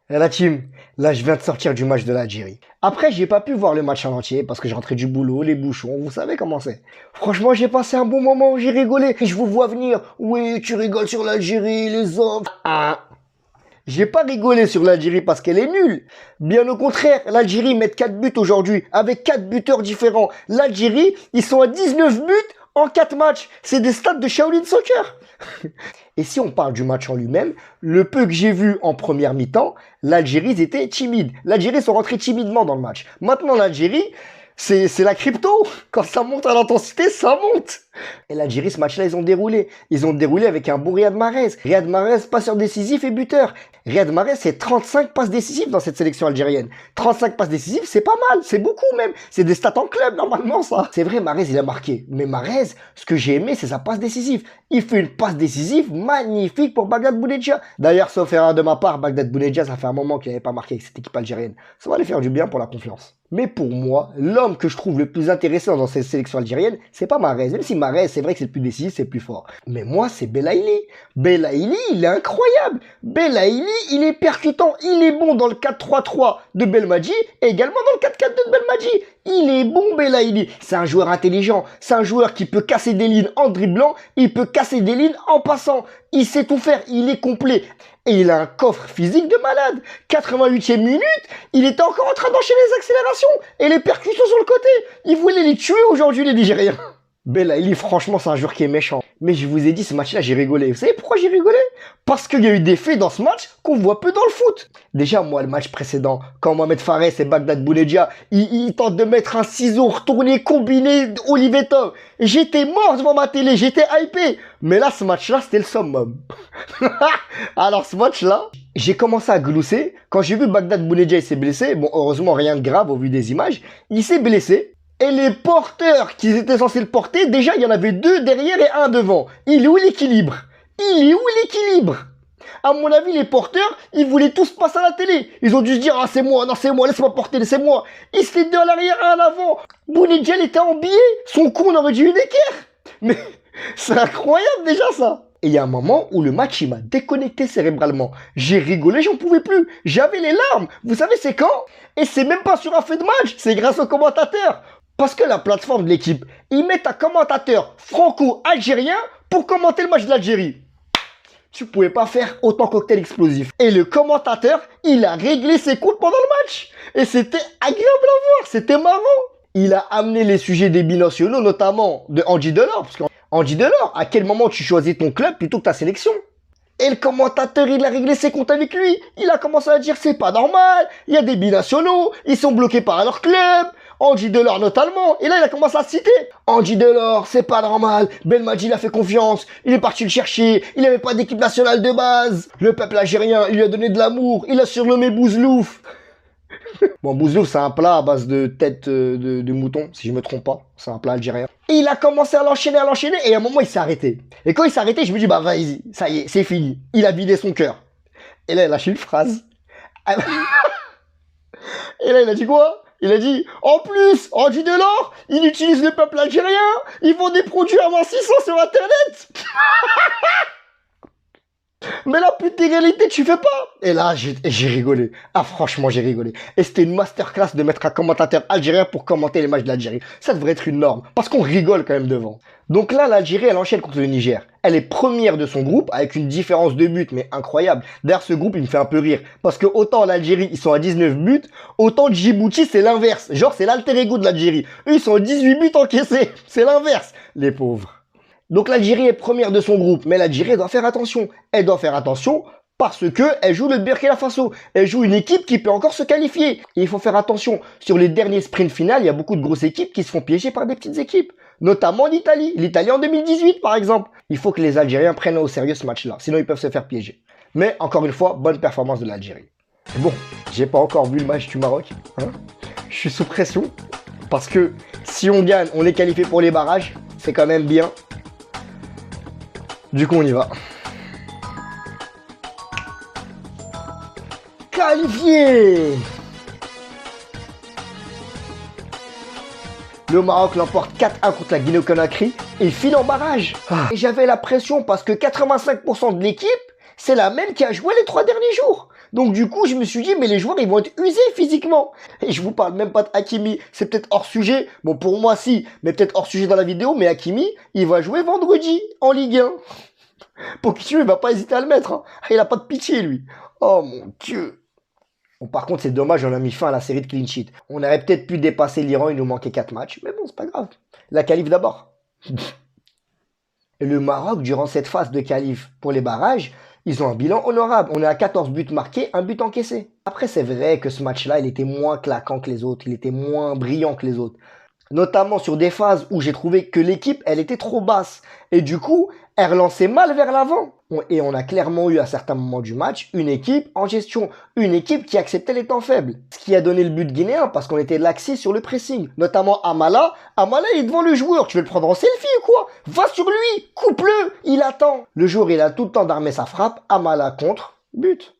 Et la team, là je viens de sortir du match de l'Algérie. Après, j'ai pas pu voir le match en entier parce que j'ai rentré du boulot, les bouchons, vous savez comment c'est. Franchement, j'ai passé un bon moment, j'ai rigolé. Et je vous vois venir. Oui, tu rigoles sur l'Algérie, les hommes. Ah. J'ai pas rigolé sur l'Algérie parce qu'elle est nulle. Bien au contraire, l'Algérie met 4 buts aujourd'hui, avec 4 buteurs différents. L'Algérie, ils sont à 19 buts en 4 matchs. C'est des stats de Shaolin Soccer. Et si on parle du match en lui-même, le peu que j'ai vu en première mi-temps, l'Algérie, ils étaient timides. L'Algérie sont rentrés timidement dans le match. Maintenant, l'Algérie, c'est la crypto. Quand ça monte à l'intensité, ça monte. Et l'Algérie, ce match-là, ils ont déroulé. Ils ont déroulé avec un bon Riyad Mahrez. Riyad Mahrez, passeur décisif et buteur. Riyad Mahrez, c'est 35 passes décisives dans cette sélection algérienne. 35 passes décisives, c'est pas mal. C'est beaucoup même. C'est des stats en club, normalement, ça. C'est vrai, Mahrez, il a marqué. Mais Mahrez, ce que j'ai aimé, c'est sa passe décisive. Il fait une passe décisive magnifique pour Bagdad Bounedjah. D'ailleurs, sauf erreur de ma part, Bagdad Bounedjah, ça fait un moment qu'il n'avait pas marqué avec cette équipe algérienne. Ça va lui faire du bien pour la confiance. Mais pour moi, l'homme que je trouve le plus intéressant dans cette sélection algérienne, c'est pas Mahrez. Même si Mahrez, c'est vrai que c'est le plus décisif, c'est le plus fort. Mais moi, c'est Belaïli. Belaïli, il est incroyable. Belaïli, il est percutant. Il est bon dans le 4-3-3 de Belmadi et également dans le 4-4-2 de Belmadi. Il est bon, Belaïli. C'est un joueur intelligent. C'est un joueur qui peut casser des lignes en dribblant. Il peut casser des lignes en passant. Il sait tout faire. Il est complet. Et il a un coffre physique de malade. 88e minute, il était encore en train d'enchaîner les accélérations et les percussions sur le côté. Il voulait les tuer aujourd'hui, les Nigériens. Belaïli, franchement, c'est un joueur qui est méchant. Mais je vous ai dit, ce match-là, j'ai rigolé. Vous savez pourquoi j'ai rigolé? Parce qu'il y a eu des faits dans ce match qu'on voit peu dans le foot. Déjà, moi, le match précédent, quand Mohamed Fares et Bagdad Bounedjah, ils tentent de mettre un ciseau retourné, combiné, Olivetov. J'étais mort devant ma télé, j'étais hypé. Mais là, ce match-là, c'était le summum. Alors, ce match-là, j'ai commencé à glousser. Quand j'ai vu Bagdad Bounedjah, il s'est blessé. Bon, heureusement, rien de grave au vu des images. Il s'est blessé. Et les porteurs qui étaient censés le porter, déjà, il y en avait 2 derrière et 1 devant. Il est où l'équilibre? Il est où l'équilibre? À mon avis, les porteurs, ils voulaient tous passer à la télé. Ils ont dû se dire, ah, c'est moi, non, c'est moi, laisse-moi porter, c'est moi. Ils se étaient 2 à l'arrière, 1 à l'avant. Bounedjah, il était en billet. Son coup, on aurait dû une équerre. Mais c'est incroyable, déjà, ça. Et il y a un moment où le match, il m'a déconnecté cérébralement. J'ai rigolé, j'en pouvais plus. J'avais les larmes. Vous savez, c'est quand? Et c'est même pas sur un fait de match, c'est grâce aux commentateurs. Parce que la plateforme de l'équipe, ils mettent un commentateur franco-algérien pour commenter le match de l'Algérie. Tu pouvais pas faire autant cocktail explosif. Et le commentateur, il a réglé ses comptes pendant le match. Et c'était agréable à voir, c'était marrant. Il a amené les sujets des binationaux, notamment de Andy Delors. Parce qu'Andy Delors, à quel moment tu choisis ton club plutôt que ta sélection? Et le commentateur, il a réglé ses comptes avec lui. Il a commencé à dire, c'est pas normal, il y a des binationaux, ils sont bloqués par leur club. Andy Delors notamment. Et là, il a commencé à citer. Andy Delors, c'est pas normal. Belmadi, il a fait confiance. Il est parti le chercher. Il n'avait pas d'équipe nationale de base. Le peuple algérien, il lui a donné de l'amour. Il a surnommé Bouzlouf. Bon, Bouzlouf, c'est un plat à base de tête de mouton, si je me trompe pas. C'est un plat algérien. Et il a commencé à l'enchaîner. Et à un moment, il s'est arrêté. Et quand il s'est arrêté, je me dis, bah, vas-y, ça y est, c'est fini. Il a vidé son cœur. Et là, il a lâché une phrase. Et là, il a dit quoi? Il a dit, en plus, Andy Delors, il utilise le peuple algérien, ils vendent des produits amincissants sur Internet. Mais la réalité, tu fais pas. Et là, j'ai rigolé. Ah, franchement, j'ai rigolé. Et c'était une masterclass de mettre un commentateur algérien pour commenter les matchs de l'Algérie. Ça devrait être une norme, parce qu'on rigole quand même devant. Donc là, l'Algérie, elle enchaîne contre le Niger. Elle est première de son groupe, avec une différence de but, mais incroyable. D'ailleurs, ce groupe, il me fait un peu rire. Parce que autant l'Algérie, ils sont à 19 buts, autant Djibouti, c'est l'inverse. Genre, c'est l'alter ego de l'Algérie. Eux, ils sont à 18 buts encaissés. C'est l'inverse, les pauvres. Donc l'Algérie est première de son groupe, mais l'Algérie doit faire attention. Elle doit faire attention parce que elle joue le Burkina Faso. Elle joue une équipe qui peut encore se qualifier. Et il faut faire attention. Sur les derniers sprints finales, il y a beaucoup de grosses équipes qui se font piéger par des petites équipes. Notamment l'Italie. L'Italie en 2018, par exemple. Il faut que les Algériens prennent au sérieux ce match-là. Sinon, ils peuvent se faire piéger. Mais encore une fois, bonne performance de l'Algérie. Bon, j'ai pas encore vu le match du Maroc. Hein, je suis sous pression. Parce que si on gagne, on est qualifié pour les barrages. C'est quand même bien. Du coup, on y va. Qualifié! Le Maroc l'emporte 4-1 contre la Guinée-Conakry et file en barrage. Et j'avais la pression parce que 85% de l'équipe, c'est la même qui a joué les 3 derniers jours. Donc du coup, je me suis dit, mais les joueurs, ils vont être usés physiquement. Et je vous parle même pas de Hakimi. C'est peut-être hors sujet. Bon, pour moi, si. Mais peut-être hors sujet dans la vidéo. Mais Hakimi, il va jouer vendredi en Ligue 1. Pochettino, il va pas hésiter à le mettre. Hein. Il a pas de pitié, lui. Oh mon Dieu. Bon, par contre, c'est dommage, on a mis fin à la série de clean sheet. On aurait peut-être pu dépasser l'Iran, il nous manquait 4 matchs. Mais bon, c'est pas grave. La qualif d'abord. Et le Maroc, durant cette phase de qualif pour les barrages, ils ont un bilan honorable. On est à 14 buts marqués, un but encaissé. Après, c'est vrai que ce match-là, il était moins claquant que les autres. Il était moins brillant que les autres. Notamment sur des phases où j'ai trouvé que l'équipe, elle était trop basse. Et du coup, elle relançait mal vers l'avant. Et on a clairement eu à certains moments du match une équipe en gestion. Une équipe qui acceptait les temps faibles. Ce qui a donné le but guinéen parce qu'on était laxé sur le pressing. Notamment Amala. Amala, il est devant le joueur. Tu veux le prendre en selfie ou quoi? Va sur lui, coupe-le, il attend. Le joueur, il a tout le temps d'armer sa frappe. Amala contre, but.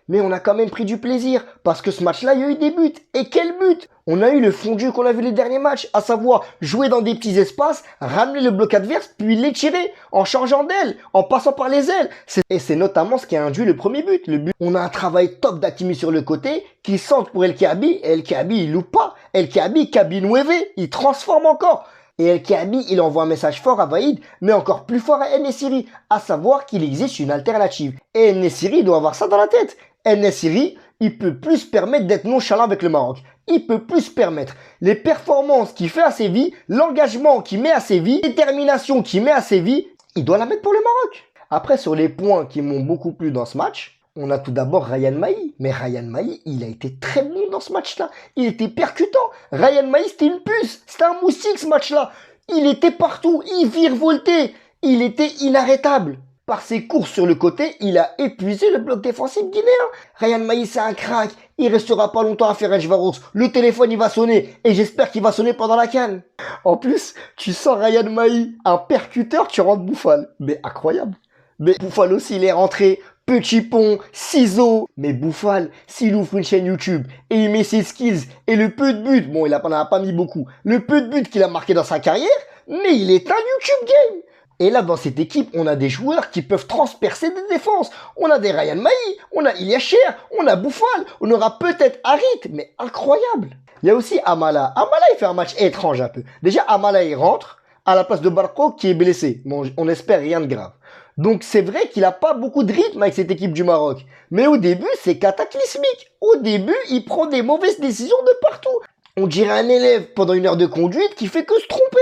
Mais on a quand même pris du plaisir, parce que ce match-là, il y a eu des buts. Et quel but! On a eu le fondu qu'on a vu les derniers matchs, à savoir jouer dans des petits espaces, ramener le bloc adverse, puis l'étirer, en changeant d'aile, en passant par les ailes. Et c'est notamment ce qui a induit le premier but. On a un travail top d'Hakimi sur le côté, qui centre pour El Kaabi, et El Kaabi, il loupe pas. El Kaabi, Kabi Nueve, il transforme encore. Et El Kaabi, il envoie un message fort à Vaïd, mais encore plus fort à En Nesyri, à savoir qu'il existe une alternative. Et En Nesyri doit avoir ça dans la tête. En Nesyri, il peut plus se permettre d'être nonchalant avec le Maroc. Il peut plus se permettre. Les performances qu'il fait à Séville, l'engagement qu'il met à Séville, la détermination qu'il met à Séville, il doit la mettre pour le Maroc. Après, sur les points qui m'ont beaucoup plu dans ce match, on a tout d'abord Ryan Mahi. Mais Ryan Mahi, il a été très bon dans ce match-là. Il était percutant. Ryan Mahi, c'était une puce. C'était un moustique, ce match-là. Il était partout. Il virevoltait. Il était inarrêtable. Par ses courses sur le côté, il a épuisé le bloc défensif guinéen. Ryan Mahi, c'est un crack. Il restera pas longtemps à Ferencvaros. Le téléphone, il va sonner. Et j'espère qu'il va sonner pendant la CAN. En plus, tu sens Ryan Mahi, un percuteur, tu rentres Bouffal. Mais incroyable. Mais Bouffal aussi, il est rentré. Petit pont, ciseaux. Mais Bouffal, s'il ouvre une chaîne YouTube et il met ses skills et le peu de buts, bon, il n'en a pas mis beaucoup, le peu de buts qu'il a marqué dans sa carrière, mais il est un YouTube game. Et là, dans cette équipe, on a des joueurs qui peuvent transpercer des défenses. On a des Ryan Mahi, on a Iliacher, on a Bouffal, on aura peut-être Harit, mais incroyable. Il y a aussi Amala. Amala, il fait un match étrange un peu. Déjà, Amala, il rentre à la place de Barco qui est blessé. Bon, on espère rien de grave. Donc c'est vrai qu'il n'a pas beaucoup de rythme avec cette équipe du Maroc. Mais au début, c'est cataclysmique. Au début, il prend des mauvaises décisions de partout. On dirait un élève pendant une heure de conduite qui fait que se tromper.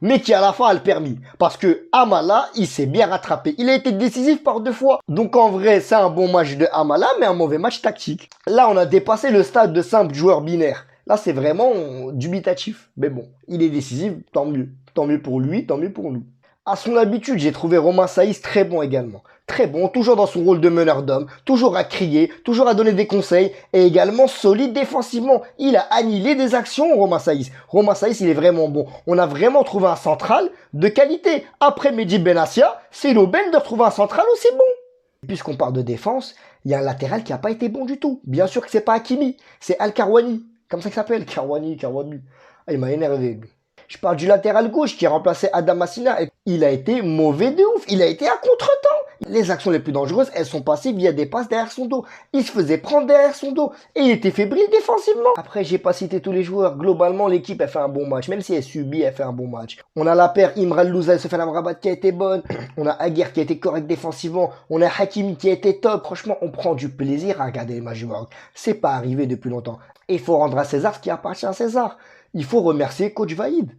Mais qui à la fin a le permis. Parce que Amala, il s'est bien rattrapé. Il a été décisif par 2 fois. Donc en vrai, c'est un bon match de Amala, mais un mauvais match tactique. Là, on a dépassé le stade de simple joueur binaire. Là, c'est vraiment dubitatif. Mais bon, il est décisif, tant mieux. Tant mieux pour lui, tant mieux pour nous. À son habitude, j'ai trouvé Romain Saïs très bon également. Très bon, toujours dans son rôle de meneur d'homme, toujours à crier, toujours à donner des conseils, et également solide défensivement. Il a annihilé des actions, Romain Saïs. Romain Saïs, il est vraiment bon. On a vraiment trouvé un central de qualité. Après Mehdi Benassia, c'est l'aubaine de retrouver un central aussi bon. Puisqu'on parle de défense, il y a un latéral qui n'a pas été bon du tout. Bien sûr que c'est pas Hakimi, c'est Al-Karouani. Comme ça qu'il s'appelle, Karouani. Ah, il m'a énervé, lui. Je parle du latéral gauche qui a remplacé Adam Massina. Il a été mauvais de ouf. Il a été à contre-temps. Les actions les plus dangereuses, elles sont passées via des passes derrière son dos. Il se faisait prendre derrière son dos. Et il était fébrile défensivement. Après, j'ai pas cité tous les joueurs. Globalement, l'équipe, elle fait un bon match. Même si elle subit, elle fait un bon match. On a la paire Imran Louza et Sofiane Amrabat qui a été bonne. On a Aguerre qui a été correct défensivement. On a Hakimi qui a été top. Franchement, on prend du plaisir à regarder les matchs du Maroc. C'est pas arrivé depuis longtemps. Et il faut rendre à César ce qui appartient à César. Il faut remercier Coach Vaïd.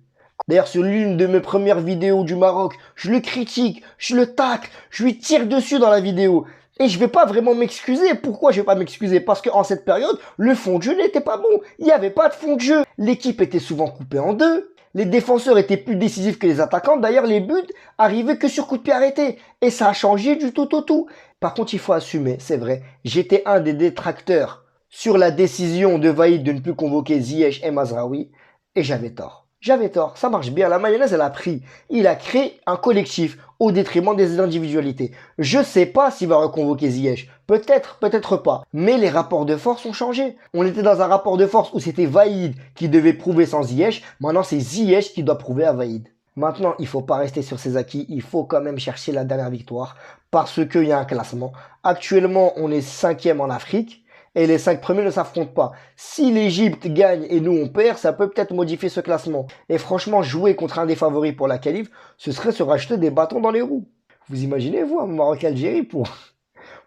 D'ailleurs, sur l'une de mes premières vidéos du Maroc, je le critique, je le tacle, je lui tire dessus dans la vidéo. Et je vais pas vraiment m'excuser. Pourquoi je vais pas m'excuser? Parce qu'en cette période, le fond de jeu n'était pas bon. Il n'y avait pas de fond de jeu. L'équipe était souvent coupée en deux. Les défenseurs étaient plus décisifs que les attaquants. D'ailleurs, les buts arrivaient que sur coup de pied arrêté. Et ça a changé du tout au tout. Par contre, il faut assumer, c'est vrai. J'étais un des détracteurs sur la décision de Vaïd de ne plus convoquer Ziyech et Mazraoui. Et j'avais tort. J'avais tort, ça marche bien, la mayonnaise elle a pris. Il a créé un collectif au détriment des individualités. Je sais pas s'il va reconvoquer Ziyech, peut-être, peut-être pas. Mais les rapports de force ont changé. On était dans un rapport de force où c'était Vaïd qui devait prouver sans Ziyech, maintenant c'est Ziyech qui doit prouver à Vaïd. Maintenant, il faut pas rester sur ses acquis, il faut quand même chercher la dernière victoire parce qu'il y a un classement. Actuellement, on est cinquième en Afrique et les 5 premiers ne s'affrontent pas. Si l'Égypte gagne et nous on perd, ça peut peut-être modifier ce classement. Et franchement, jouer contre un des favoris pour la qualif, ce serait se racheter des bâtons dans les roues. Vous imaginez, vous, un Maroc-Algérie pour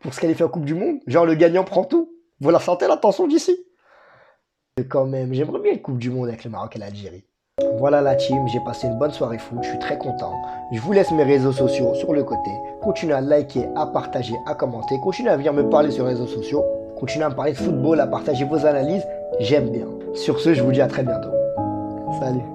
se qualifier en Coupe du Monde? Genre le gagnant prend tout. Vous la sentez la tension d'ici? Mais quand même, j'aimerais bien une Coupe du Monde avec le Maroc et l'Algérie. Voilà la team, j'ai passé une bonne soirée foot, je suis très content. Je vous laisse mes réseaux sociaux sur le côté. Continuez à liker, à partager, à commenter. Continuez à venir me parler sur les réseaux sociaux. Continuez à me parler de football, à partager vos analyses. J'aime bien. Sur ce, je vous dis à très bientôt. Salut.